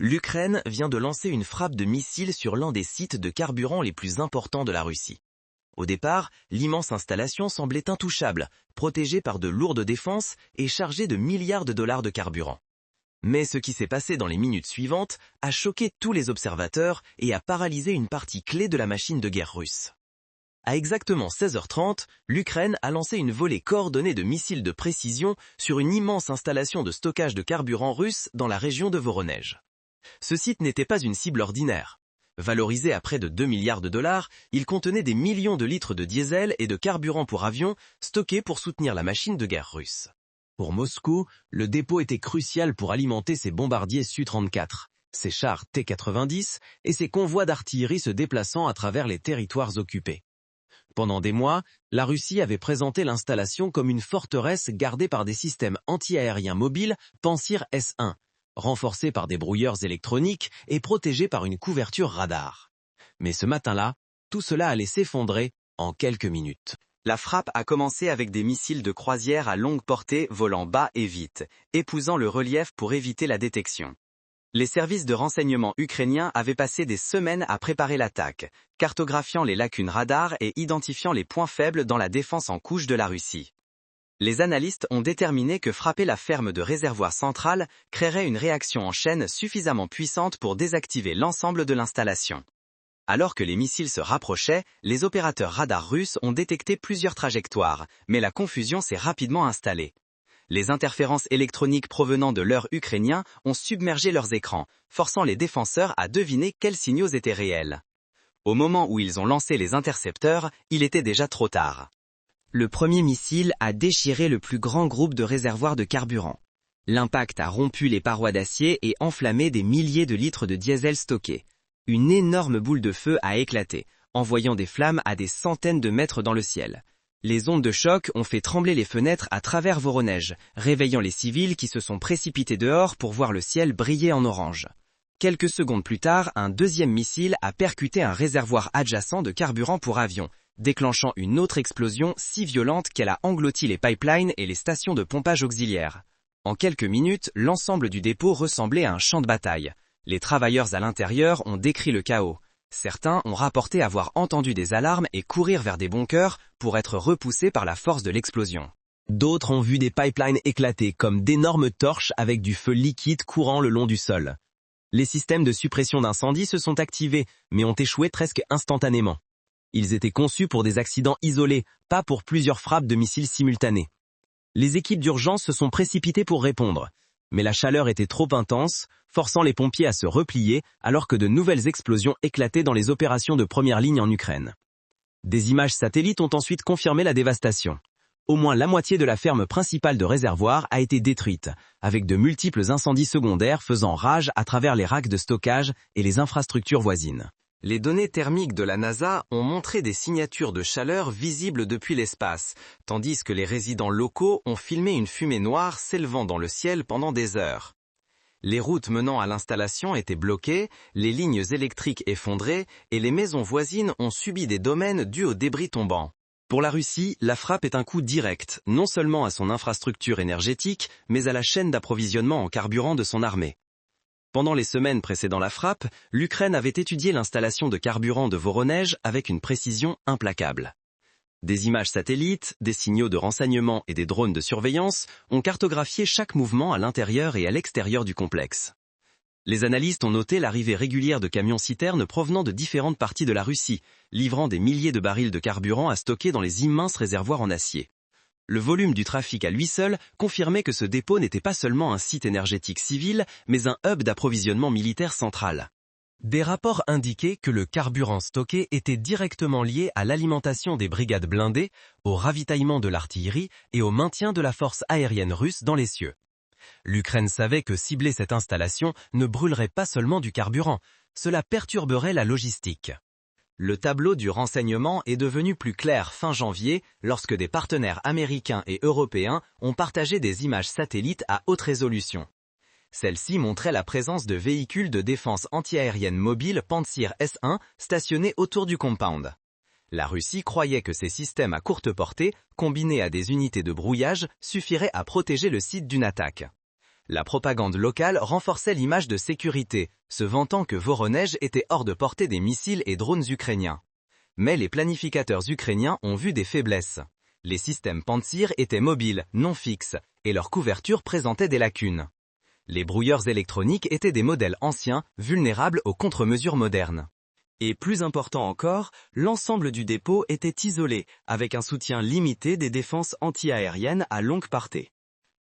L'Ukraine vient de lancer une frappe de missiles sur l'un des sites de carburant les plus importants de la Russie. Au départ, l'immense installation semblait intouchable, protégée par de lourdes défenses et chargée de milliards de dollars de carburant. Mais ce qui s'est passé dans les minutes suivantes a choqué tous les observateurs et a paralysé une partie clé de la machine de guerre russe. À exactement 16h30, l'Ukraine a lancé une volée coordonnée de missiles de précision sur une immense installation de stockage de carburant russe dans la région de Voronezh. Ce site n'était pas une cible ordinaire. Valorisé à près de 2 milliards de dollars, il contenait des millions de litres de diesel et de carburant pour avions stockés pour soutenir la machine de guerre russe. Pour Moscou, le dépôt était crucial pour alimenter ses bombardiers Su-34, ses chars T-90 et ses convois d'artillerie se déplaçant à travers les territoires occupés. Pendant des mois, la Russie avait présenté l'installation comme une forteresse gardée par des systèmes anti-aériens mobiles Pansir S-1, renforcés par des brouilleurs électroniques et protégés par une couverture radar. Mais ce matin-là, tout cela allait s'effondrer en quelques minutes. La frappe a commencé avec des missiles de croisière à longue portée volant bas et vite, épousant le relief pour éviter la détection. Les services de renseignement ukrainiens avaient passé des semaines à préparer l'attaque, cartographiant les lacunes radars et identifiant les points faibles dans la défense en couche de la Russie. Les analystes ont déterminé que frapper la ferme de réservoir central créerait une réaction en chaîne suffisamment puissante pour désactiver l'ensemble de l'installation. Alors que les missiles se rapprochaient, les opérateurs radars russes ont détecté plusieurs trajectoires, mais la confusion s'est rapidement installée. Les interférences électroniques provenant de l'heure ukrainien ont submergé leurs écrans, forçant les défenseurs à deviner quels signaux étaient réels. Au moment où ils ont lancé les intercepteurs, il était déjà trop tard. Le premier missile a déchiré le plus grand groupe de réservoirs de carburant. L'impact a rompu les parois d'acier et enflammé des milliers de litres de diesel stockés. Une énorme boule de feu a éclaté, envoyant des flammes à des centaines de mètres dans le ciel. Les ondes de choc ont fait trembler les fenêtres à travers Voronezh, réveillant les civils qui se sont précipités dehors pour voir le ciel briller en orange. Quelques secondes plus tard, un deuxième missile a percuté un réservoir adjacent de carburant pour avions, déclenchant une autre explosion si violente qu'elle a englouti les pipelines et les stations de pompage auxiliaires. En quelques minutes, l'ensemble du dépôt ressemblait à un champ de bataille. Les travailleurs à l'intérieur ont décrit le chaos. Certains ont rapporté avoir entendu des alarmes et courir vers des bunkers pour être repoussés par la force de l'explosion. D'autres ont vu des pipelines éclater comme d'énormes torches avec du feu liquide courant le long du sol. Les systèmes de suppression d'incendie se sont activés, mais ont échoué presque instantanément. Ils étaient conçus pour des accidents isolés, pas pour plusieurs frappes de missiles simultanées. Les équipes d'urgence se sont précipitées pour répondre, mais la chaleur était trop intense, forçant les pompiers à se replier alors que de nouvelles explosions éclataient dans les opérations de première ligne en Ukraine. Des images satellites ont ensuite confirmé la dévastation. Au moins la moitié de la ferme principale de réservoir a été détruite, avec de multiples incendies secondaires faisant rage à travers les racks de stockage et les infrastructures voisines. Les données thermiques de la NASA ont montré des signatures de chaleur visibles depuis l'espace, tandis que les résidents locaux ont filmé une fumée noire s'élevant dans le ciel pendant des heures. Les routes menant à l'installation étaient bloquées, les lignes électriques effondrées et les maisons voisines ont subi des dommages dus aux débris tombants. Pour la Russie, la frappe est un coup direct, non seulement à son infrastructure énergétique, mais à la chaîne d'approvisionnement en carburant de son armée. Pendant les semaines précédant la frappe, l'Ukraine avait étudié l'installation de carburant de Voronezh avec une précision implacable. Des images satellites, des signaux de renseignement et des drones de surveillance ont cartographié chaque mouvement à l'intérieur et à l'extérieur du complexe. Les analystes ont noté l'arrivée régulière de camions-citernes provenant de différentes parties de la Russie, livrant des milliers de barils de carburant à stocker dans les immenses réservoirs en acier. Le volume du trafic à lui seul confirmait que ce dépôt n'était pas seulement un site énergétique civil, mais un hub d'approvisionnement militaire central. Des rapports indiquaient que le carburant stocké était directement lié à l'alimentation des brigades blindées, au ravitaillement de l'artillerie et au maintien de la force aérienne russe dans les cieux. L'Ukraine savait que cibler cette installation ne brûlerait pas seulement du carburant, cela perturberait la logistique. Le tableau du renseignement est devenu plus clair fin janvier lorsque des partenaires américains et européens ont partagé des images satellites à haute résolution. Celles-ci montraient la présence de véhicules de défense antiaérienne mobile Pansir S-1 stationnés autour du compound. La Russie croyait que ces systèmes à courte portée, combinés à des unités de brouillage, suffiraient à protéger le site d'une attaque. La propagande locale renforçait l'image de sécurité, se vantant que Voronej était hors de portée des missiles et drones ukrainiens. Mais les planificateurs ukrainiens ont vu des faiblesses. Les systèmes Pantsir étaient mobiles, non fixes, et leur couverture présentait des lacunes. Les brouilleurs électroniques étaient des modèles anciens, vulnérables aux contre-mesures modernes. Et plus important encore, l'ensemble du dépôt était isolé, avec un soutien limité des défenses anti-aériennes à longue portée.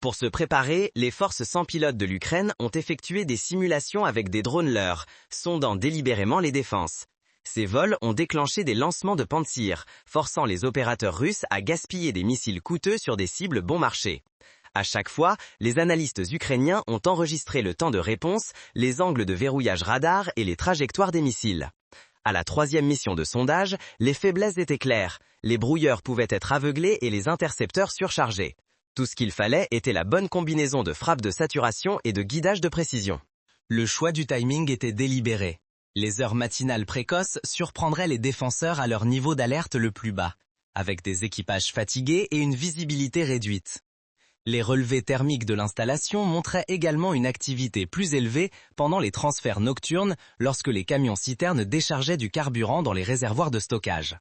Pour se préparer, les forces sans pilote de l'Ukraine ont effectué des simulations avec des drones leurs, sondant délibérément les défenses. Ces vols ont déclenché des lancements de Pantsir, forçant les opérateurs russes à gaspiller des missiles coûteux sur des cibles bon marché. À chaque fois, les analystes ukrainiens ont enregistré le temps de réponse, les angles de verrouillage radar et les trajectoires des missiles. À la troisième mission de sondage, les faiblesses étaient claires. Les brouilleurs pouvaient être aveuglés et les intercepteurs surchargés. Tout ce qu'il fallait était la bonne combinaison de frappe de saturation et de guidage de précision. Le choix du timing était délibéré. Les heures matinales précoces surprendraient les défenseurs à leur niveau d'alerte le plus bas, avec des équipages fatigués et une visibilité réduite. Les relevés thermiques de l'installation montraient également une activité plus élevée pendant les transferts nocturnes lorsque les camions-citernes déchargeaient du carburant dans les réservoirs de stockage.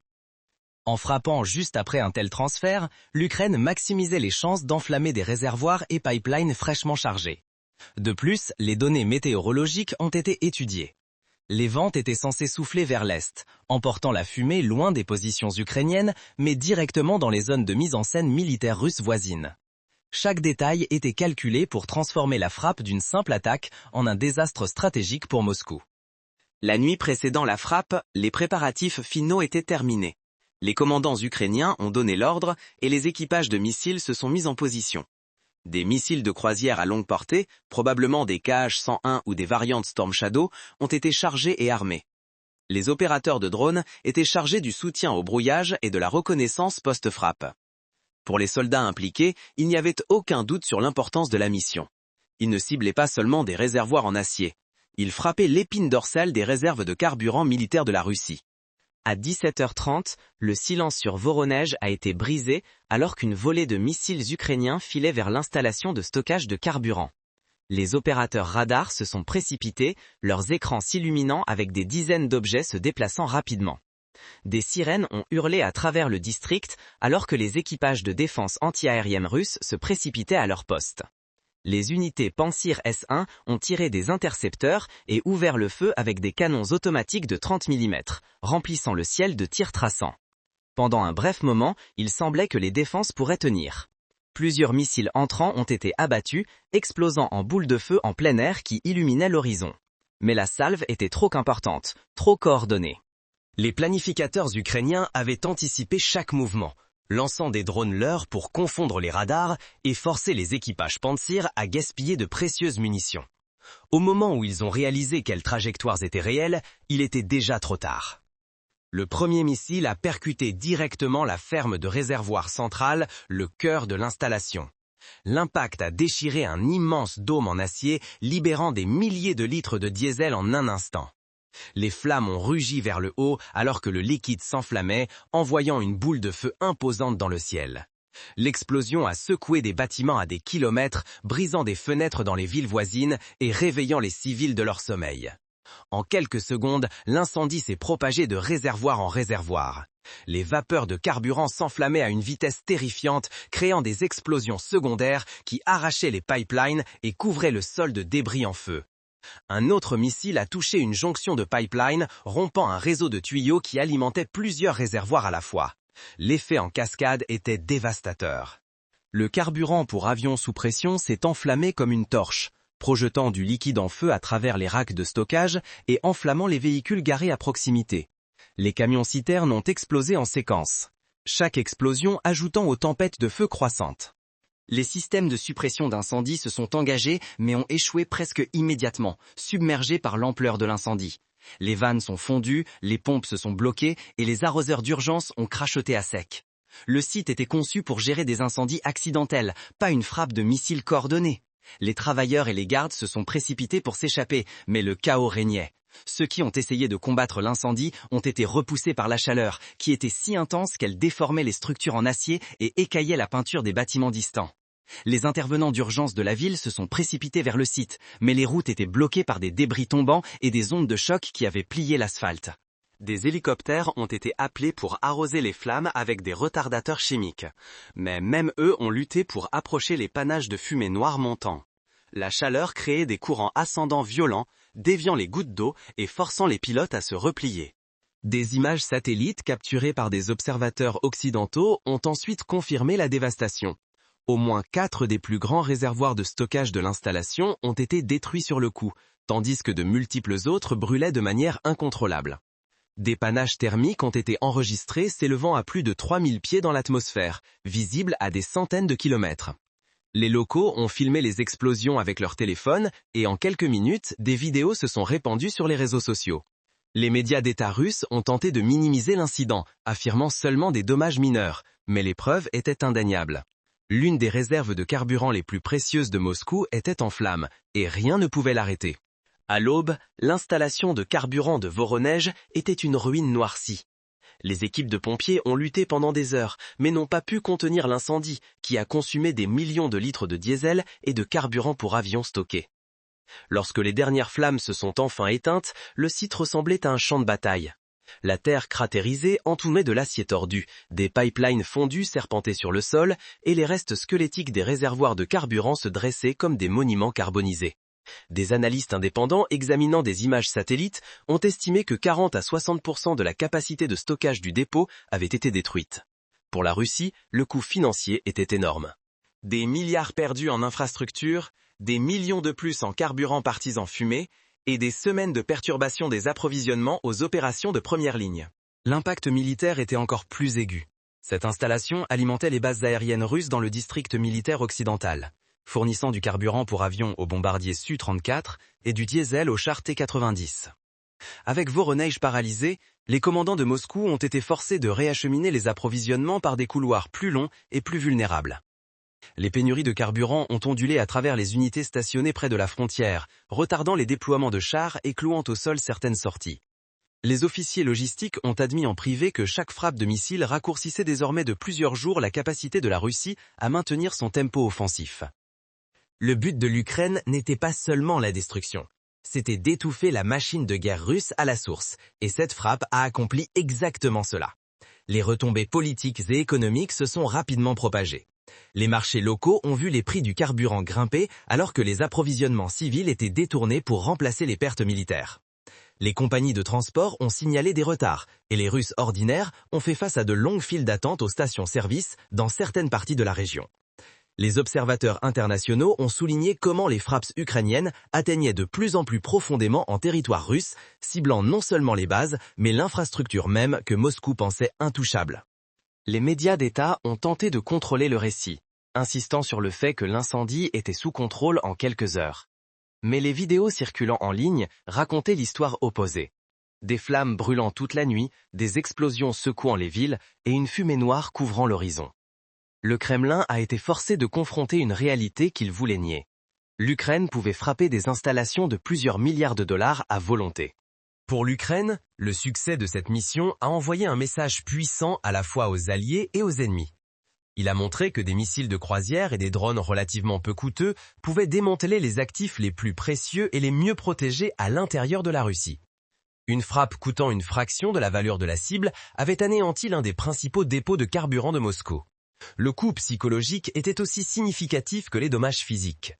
En frappant juste après un tel transfert, l'Ukraine maximisait les chances d'enflammer des réservoirs et pipelines fraîchement chargés. De plus, les données météorologiques ont été étudiées. Les vents étaient censés souffler vers l'est, emportant la fumée loin des positions ukrainiennes, mais directement dans les zones de mise en scène militaire russe voisines. Chaque détail était calculé pour transformer la frappe d'une simple attaque en un désastre stratégique pour Moscou. La nuit précédant la frappe, les préparatifs finaux étaient terminés. Les commandants ukrainiens ont donné l'ordre et les équipages de missiles se sont mis en position. Des missiles de croisière à longue portée, probablement des Kh-101 ou des variantes Storm Shadow, ont été chargés et armés. Les opérateurs de drones étaient chargés du soutien au brouillage et de la reconnaissance post-frappe. Pour les soldats impliqués, il n'y avait aucun doute sur l'importance de la mission. Ils ne ciblaient pas seulement des réservoirs en acier. Ils frappaient l'épine dorsale des réserves de carburant militaire de la Russie. À 17h30, le silence sur Voronej a été brisé alors qu'une volée de missiles ukrainiens filait vers l'installation de stockage de carburant. Les opérateurs radars se sont précipités, leurs écrans s'illuminant avec des dizaines d'objets se déplaçant rapidement. Des sirènes ont hurlé à travers le district alors que les équipages de défense anti-aérienne russes se précipitaient à leur poste. Les unités Pantsir S1 ont tiré des intercepteurs et ouvert le feu avec des canons automatiques de 30 mm, remplissant le ciel de tirs traçants. Pendant un bref moment, il semblait que les défenses pourraient tenir. Plusieurs missiles entrants ont été abattus, explosant en boules de feu en plein air qui illuminaient l'horizon. Mais la salve était trop importante, trop coordonnée. Les planificateurs ukrainiens avaient anticipé chaque mouvement, lançant des drones leurs pour confondre les radars et forcer les équipages Pantsir à gaspiller de précieuses munitions. Au moment où ils ont réalisé quelles trajectoires étaient réelles, il était déjà trop tard. Le premier missile a percuté directement la ferme de réservoir central, le cœur de l'installation. L'impact a déchiré un immense dôme en acier, libérant des milliers de litres de diesel en un instant. Les flammes ont rugi vers le haut alors que le liquide s'enflammait, envoyant une boule de feu imposante dans le ciel. L'explosion a secoué des bâtiments à des kilomètres, brisant des fenêtres dans les villes voisines et réveillant les civils de leur sommeil. En quelques secondes, l'incendie s'est propagé de réservoir en réservoir. Les vapeurs de carburant s'enflammaient à une vitesse terrifiante, créant des explosions secondaires qui arrachaient les pipelines et couvraient le sol de débris en feu. Un autre missile a touché une jonction de pipeline, rompant un réseau de tuyaux qui alimentait plusieurs réservoirs à la fois. L'effet en cascade était dévastateur. Le carburant pour avions sous pression s'est enflammé comme une torche, projetant du liquide en feu à travers les racks de stockage et enflammant les véhicules garés à proximité. Les camions-citernes ont explosé en séquence, chaque explosion ajoutant aux tempêtes de feu croissantes. Les systèmes de suppression d'incendie se sont engagés mais ont échoué presque immédiatement, submergés par l'ampleur de l'incendie. Les vannes sont fondues, les pompes se sont bloquées et les arroseurs d'urgence ont crachoté à sec. Le site était conçu pour gérer des incendies accidentels, pas une frappe de missiles coordonnée. Les travailleurs et les gardes se sont précipités pour s'échapper, mais le chaos régnait. Ceux qui ont essayé de combattre l'incendie ont été repoussés par la chaleur, qui était si intense qu'elle déformait les structures en acier et écaillait la peinture des bâtiments distants. Les intervenants d'urgence de la ville se sont précipités vers le site, mais les routes étaient bloquées par des débris tombants et des ondes de choc qui avaient plié l'asphalte. Des hélicoptères ont été appelés pour arroser les flammes avec des retardateurs chimiques. Mais même eux ont lutté pour approcher les panaches de fumée noire montant. La chaleur créait des courants ascendants violents, déviant les gouttes d'eau et forçant les pilotes à se replier. Des images satellites capturées par des observateurs occidentaux ont ensuite confirmé la dévastation. Au moins 4 des plus grands réservoirs de stockage de l'installation ont été détruits sur le coup, tandis que de multiples autres brûlaient de manière incontrôlable. Des panaches thermiques ont été enregistrés s'élevant à plus de 3000 pieds dans l'atmosphère, visibles à des centaines de kilomètres. Les locaux ont filmé les explosions avec leur téléphone et en quelques minutes, des vidéos se sont répandues sur les réseaux sociaux. Les médias d'État russes ont tenté de minimiser l'incident, affirmant seulement des dommages mineurs, mais les preuves étaient indéniables. L'une des réserves de carburant les plus précieuses de Moscou était en flammes, et rien ne pouvait l'arrêter. À l'aube, l'installation de carburant de Voronej était une ruine noircie. Les équipes de pompiers ont lutté pendant des heures, mais n'ont pas pu contenir l'incendie, qui a consumé des millions de litres de diesel et de carburant pour avions stockés. Lorsque les dernières flammes se sont enfin éteintes, le site ressemblait à un champ de bataille. La terre cratérisée entourait de l'acier tordu, des pipelines fondus serpentaient sur le sol, et les restes squelettiques des réservoirs de carburant se dressaient comme des monuments carbonisés. Des analystes indépendants examinant des images satellites ont estimé que 40 à 60% de la capacité de stockage du dépôt avait été détruite. Pour la Russie, le coût financier était énorme. Des milliards perdus en infrastructures, des millions de plus en carburant partis en fumée, et des semaines de perturbation des approvisionnements aux opérations de première ligne. L'impact militaire était encore plus aigu. Cette installation alimentait les bases aériennes russes dans le district militaire occidental, fournissant du carburant pour avions aux bombardiers Su-34 et du diesel aux chars T-90. Avec Voronej paralysé, les commandants de Moscou ont été forcés de réacheminer les approvisionnements par des couloirs plus longs et plus vulnérables. Les pénuries de carburant ont ondulé à travers les unités stationnées près de la frontière, retardant les déploiements de chars et clouant au sol certaines sorties. Les officiers logistiques ont admis en privé que chaque frappe de missile raccourcissait désormais de plusieurs jours la capacité de la Russie à maintenir son tempo offensif. Le but de l'Ukraine n'était pas seulement la destruction, c'était d'étouffer la machine de guerre russe à la source, et cette frappe a accompli exactement cela. Les retombées politiques et économiques se sont rapidement propagées. Les marchés locaux ont vu les prix du carburant grimper alors que les approvisionnements civils étaient détournés pour remplacer les pertes militaires. Les compagnies de transport ont signalé des retards, et les Russes ordinaires ont fait face à de longues files d'attente aux stations-service dans certaines parties de la région. Les observateurs internationaux ont souligné comment les frappes ukrainiennes atteignaient de plus en plus profondément en territoire russe, ciblant non seulement les bases, mais l'infrastructure même que Moscou pensait intouchable. Les médias d'État ont tenté de contrôler le récit, insistant sur le fait que l'incendie était sous contrôle en quelques heures. Mais les vidéos circulant en ligne racontaient l'histoire opposée. Des flammes brûlant toute la nuit, des explosions secouant les villes et une fumée noire couvrant l'horizon. Le Kremlin a été forcé de confronter une réalité qu'il voulait nier. L'Ukraine pouvait frapper des installations de plusieurs milliards de dollars à volonté. Pour l'Ukraine, le succès de cette mission a envoyé un message puissant à la fois aux alliés et aux ennemis. Il a montré que des missiles de croisière et des drones relativement peu coûteux pouvaient démanteler les actifs les plus précieux et les mieux protégés à l'intérieur de la Russie. Une frappe coûtant une fraction de la valeur de la cible avait anéanti l'un des principaux dépôts de carburant de Moscou. Le coût psychologique était aussi significatif que les dommages physiques.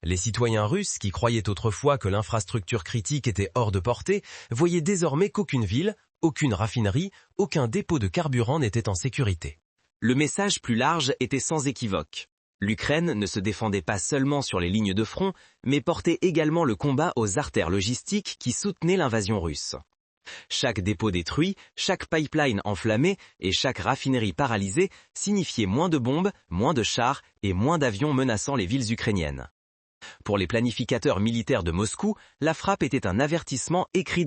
Les citoyens russes, qui croyaient autrefois que l'infrastructure critique était hors de portée, voyaient désormais qu'aucune ville, aucune raffinerie, aucun dépôt de carburant n'était en sécurité. Le message plus large était sans équivoque. L'Ukraine ne se défendait pas seulement sur les lignes de front, mais portait également le combat aux artères logistiques qui soutenaient l'invasion russe. Chaque dépôt détruit, chaque pipeline enflammé et chaque raffinerie paralysée signifiait moins de bombes, moins de chars et moins d'avions menaçant les villes ukrainiennes. Pour les planificateurs militaires de Moscou, la frappe était un avertissement écrit